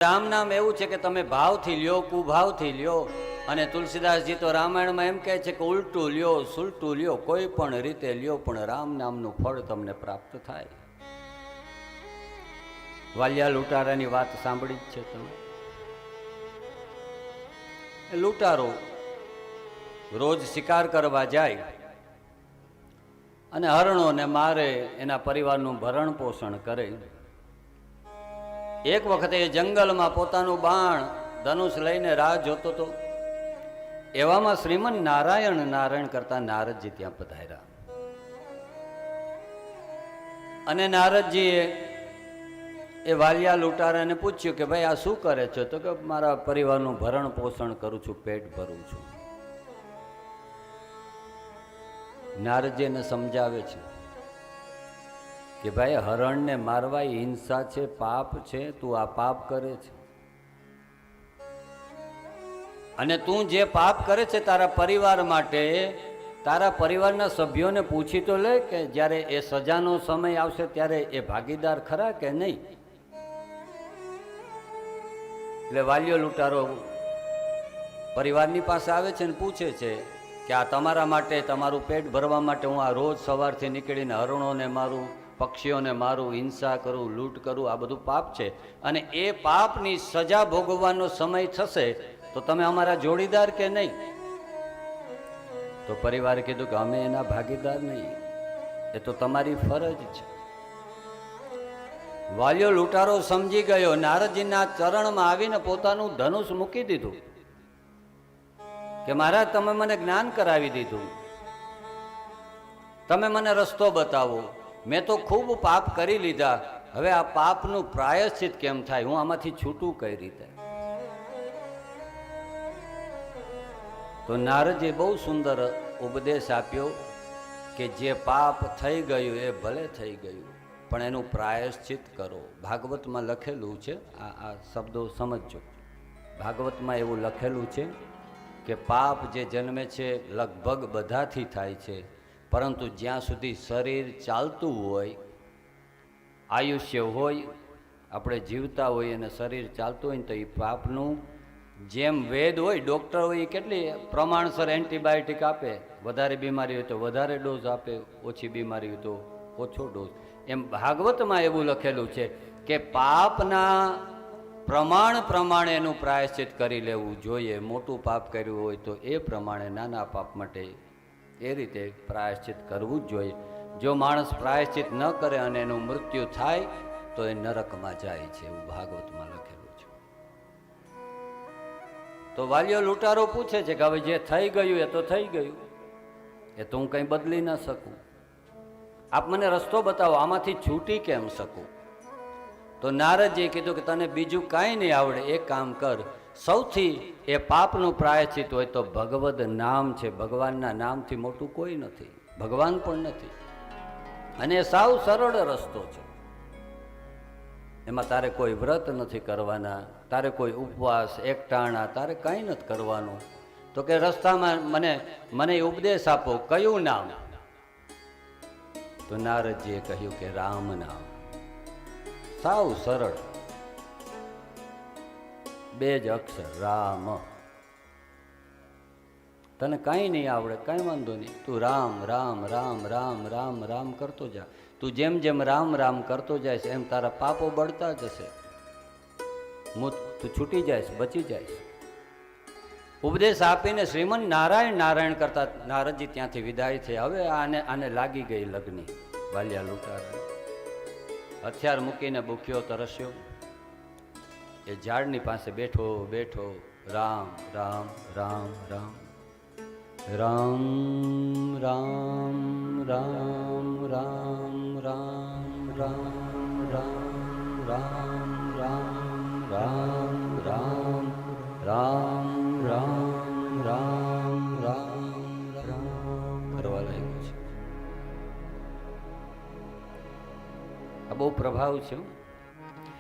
રામ નામ એવું છે કે તમે ભાવથી લ્યો, કુભાવથી લ્યો. અને તુલસીદાસજી તો રામાયણમાં એમ કહે છે કે ઉલટું લ્યો, સુલટું લ્યો, કોઈ પણ રીતે લ્યો, પણ રામ નામનું ફળ તમને પ્રાપ્ત થાય. વાલિયા લૂંટારાની વાત સાંભળી જ છે તમે. લૂંટારો રોજ શિકાર કરવા જાય અને હરણોને મારે, એના પરિવારનું ભરણ પોષણ કરે. એક વખતે એ જંગલમાં પોતાનું બાણ ધનુષ લઈને રાહ જોતો હતો. એવામાં શ્રીમન નારાયણ નારાયણ કરતા નારદજી ત્યાં પધાર્યા. અને નારદજીએ એ વાલિયા લૂંટારાને પૂછ્યું કે ભાઈ આ શું કરે છે? તો કે મારા પરિવારનું ભરણ પોષણ કરું છું, પેટ ભરું છું. નારદજી એને સમજાવે છે કે ભાઈ હરણને મારવા હિંસા છે, પાપ છે, તું આ પાપ કરે છે. અને તું જે પાપ કરે છે તારા પરિવાર માટે, તારા પરિવારના સભ્યોને પૂછી તો લે કે જ્યારે એ સજાનો સમય આવશે ત્યારે એ ભાગીદાર ખરા કે નહીં. એટલે વાલિયો લૂંટારો પરિવારની પાસે આવે છે ને પૂછે છે કે આ તમારા માટે, તમારું પેટ ભરવા માટે હું આ રોજ સવારથી નીકળીને હરણોને મારું, પક્ષીઓને મારું, હિંસા કરું, લૂંટ કરું, આ બધું પાપ છે. અને એ પાપની સજા ભોગવવાનો સમય થશે તો તમે અમારા જોડીદાર કે નહીં? તો પરિવારે કીધું કે અમે એના ભાગીદાર નહીં, એ તો તમારી ફરજ છે. વાલિયો લૂંટારો સમજી ગયો. નારદજીના ચરણમાં આવીને પોતાનું ધનુષ મૂકી દીધું કે મહારાજ તમે મને જ્ઞાન કરાવી દીધું, તમે મને રસ્તો બતાવો. મેં તો ખૂબ પાપ કરી લીધા, હવે આ પાપનું પ્રાયશ્ચિત કેમ થાય? હું આમાંથી છૂટું કઈ રીતે? તો નારદજીએ બહુ સુંદર ઉપદેશ આપ્યો કે જે પાપ થઈ ગયું એ ભલે થઈ ગયું, પણ એનું પ્રાયશ્ચિત કરો. ભાગવતમાં લખેલું છે, આ શબ્દો સમજજો. ભાગવતમાં એવું લખેલું છે કે પાપ જે જન્મે છે લગભગ બધાથી થાય છે, પરંતુ જ્યાં સુધી શરીર ચાલતું હોય, આયુષ્ય હોય, આપણે જીવતા હોય અને શરીર ચાલતું હોય ને તો એ પાપનું, જેમ વેદ હોય, ડૉક્ટર હોય, એ કેટલી પ્રમાણસર એન્ટીબાયોટિક આપે. વધારે બીમારી હોય તો વધારે ડોઝ આપે, ઓછી બીમારી હોય તો ઓછો ડોઝ. એમ ભાગવતમાં એવું લખેલું છે કે પાપના પ્રમાણ પ્રમાણે એનું પ્રાયશ્ચિત કરી લેવું જોઈએ. મોટું પાપ કર્યું હોય તો એ પ્રમાણે નાના પાપ માટે એ રીતે પ્રાયશ્ચિત કરવું જ જોઈએ. જો માણસ પ્રાયશ્ચિત ન કરે અને એનું મૃત્યુ થાય તો એ નરકમાં જાય છે, એવું ભાગવતમાં લખેલું છે. તો વાલિયો લૂંટારો પૂછે છે કે હવે જે થઈ ગયું એ તો થઈ ગયું, એ તો હું કંઈ બદલી ન શકું. આપ મને રસ્તો બતાવો, આમાંથી છૂટી કેમ શકું? તો નારદજીએ કીધું કે તને બીજું કાંઈ નહીં આવડે, એક કામ કર. સૌથી એ પાપનું પ્રાયશ્ચિત હોય તો ભગવદ નામ છે. ભગવાનના નામથી મોટું કોઈ નથી, ભગવાન પણ નથી. અને સાવ સરળ રસ્તો છે. એમાં તારે કોઈ વ્રત નથી કરવાના, તારે કોઈ ઉપવાસ, એકટાણા, તારે કાંઈ નથી કરવાનું. તો કે રસ્તામાં મને ઉપદેશ આપો, કયું નામ? તો નારદજીએ કહ્યું કે રામ નામ. સાવ સરળ, 2 જ અક્ષર, રામ. તને કાંઈ નહીં આવડે, કાંઈ વાંધો નહીં, તું રામ રામ રામ રામ રામ રામ કરતો જા. તું જેમ જેમ રામ રામ કરતો જાય એમ તારા પાપો બળતા જશે, તું છૂટી જાય, બચી જાય. ઉપદેશ આપીને શ્રીમન નારાયણ નારાયણ કરતા નારદજી ત્યાંથી વિદાય થઈ. હવે આને લાગી ગઈ લગ્ની. વાલિયા લૂંટારા હથિયાર મૂકીને ભૂખ્યો તરસ્યો એ ઝાડની પાસે બેઠો બેઠો રામ રામ રામ રામ રામ રામ રામ રામ રામ રામ રામ રામ રામ રામ રામ રામ રામ રામ રામ કરવા લાગ્યું છે. આ બહુ પ્રભાવ છે.